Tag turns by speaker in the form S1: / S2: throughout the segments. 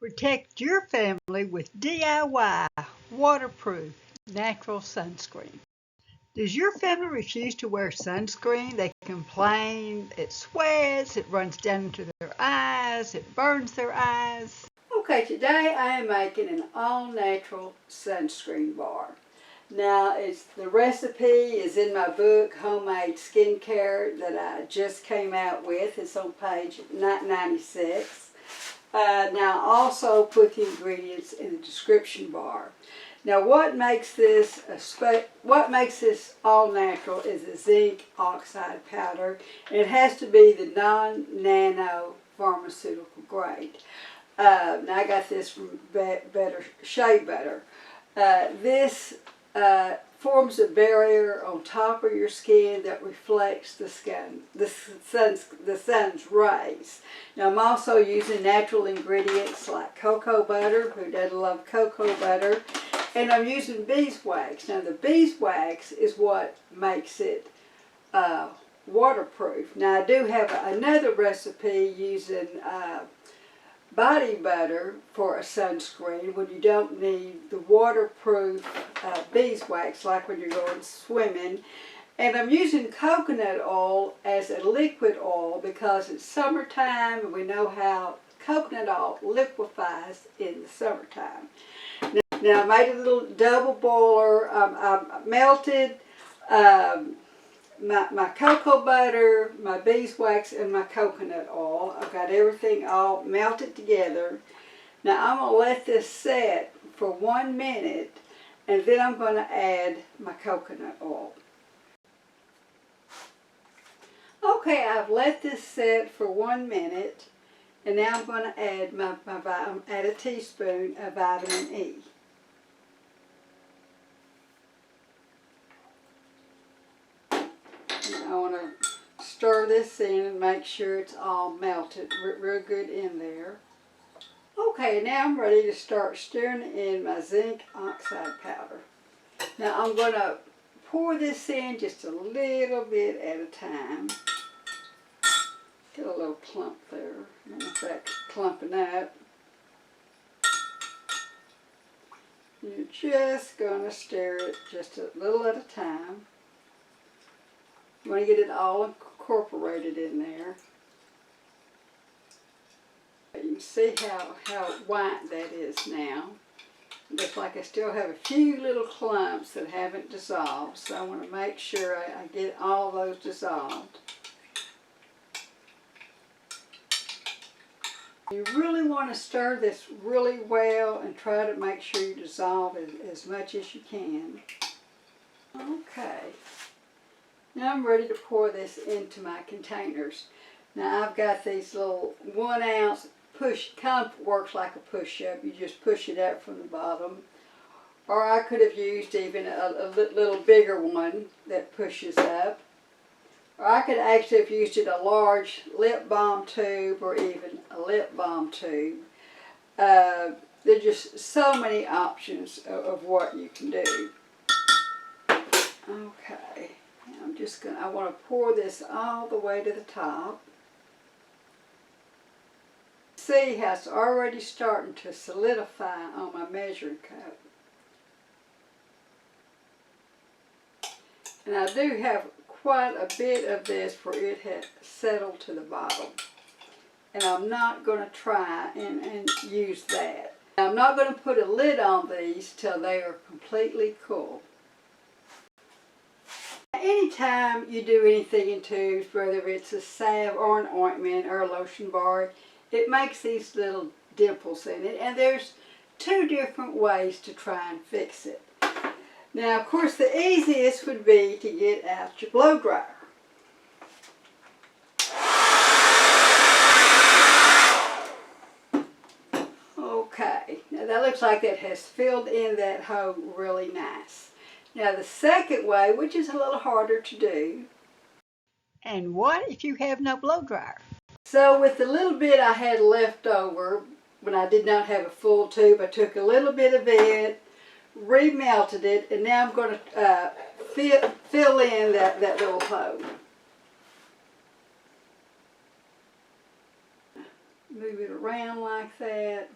S1: Protect your family with DIY waterproof natural sunscreen. Does your family refuse to wear sunscreen? They complain it sweats, it runs down into their eyes, it burns their eyes. Okay, today I am making an all-natural sunscreen bar. Now, the recipe is in my book, Homemade Skincare, that I just came out with. It's on page 96. Now, also put the ingredients in the description bar. Now, what makes this all natural is the zinc oxide powder. It has to be the non-nano pharmaceutical grade. Now, I got this from Shea Butter. This forms a barrier on top of your skin that reflects the sun's rays. Now, I'm also using natural ingredients like cocoa butter. Who doesn't love cocoa butter? And I'm using beeswax. Now, the beeswax is what makes it waterproof. Now, I do have another recipe using body butter for a sunscreen when you don't need the waterproof beeswax, like when you're going swimming. And I'm using coconut oil as a liquid oil because it's summertime and we know how coconut oil liquefies in the summertime. Now I made a little double boiler. I melted my cocoa butter, my beeswax, and my coconut oil. I've got everything all melted together. Now I'm going to let this set for 1 minute, and then I'm going to add my coconut oil. Okay, I've let this set for 1 minute, and now I'm going to add add a teaspoon of vitamin E. I want to stir this in and make sure it's all melted real good in there. Okay, now I'm ready to start stirring in my zinc oxide powder. Now I'm going to pour this in just a little bit at a time. Get a little clump there. I don't know if that's clumping up. You're just going to stir it just a little at a time. You want to get it all incorporated in there. You can see how white that is now. Looks like I still have a few little clumps that haven't dissolved, so I want to make sure I get all those dissolved. You really want to stir this really well and try to make sure you dissolve as much as you can. Okay. Now I'm ready to pour this into my containers. Now I've got these little 1 ounce push, kind of works like a push-up. You just push it out from the bottom. Or I could have used even a little bigger one that pushes up. Or I could actually have used a large lip balm tube or even a lip balm tube. There are just so many options of what you can do. Okay. I want to pour this all the way to the top. See how it's already starting to solidify on my measuring cup. And I do have quite a bit of this for it has settled to the bottom. And I'm not going to try and use that. I'm not going to put a lid on these till they are completely cool. Anytime you do anything in tubes, whether it's a salve or an ointment or a lotion bar, it makes these little dimples in it, and there's 2 different ways to try and fix it. Now, of course, the easiest would be to get out your blow dryer. Okay, now that looks like that has filled in that hole really nice. Now the second way, which is a little harder to do. And what if you have no blow dryer? So with the little bit I had left over, when I did not have a full tube, I took a little bit of it, remelted it, and now I'm going to fill in that little hole. Move it around like that.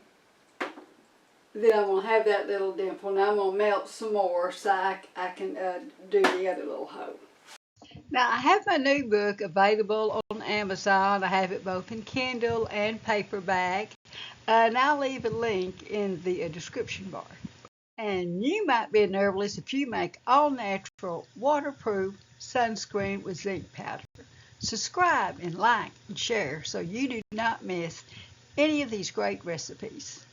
S1: Then I'm going to have that little dimple. Now I'm going to melt some more so I can do the other little hole. Now I have my new book available on Amazon. I have it both in Kindle and paperback. And I'll leave a link in the description bar. And you might be nervous if you make all natural, waterproof sunscreen with zinc powder. Subscribe and like and share so you do not miss any of these great recipes.